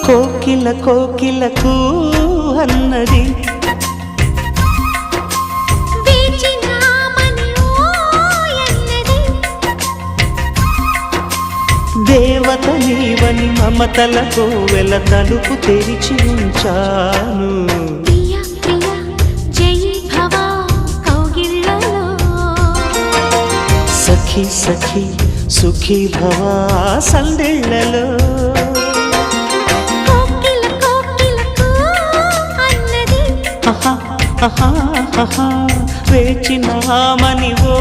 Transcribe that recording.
కోకిల కోకిలకు అన్నది దేవత నీవని మమతల కోవెల తలుపు తెరిచి ఉంచాను. సఖీ సఖీ సుఖీ భవ సందెళ్ళలో వేచినామని ఓ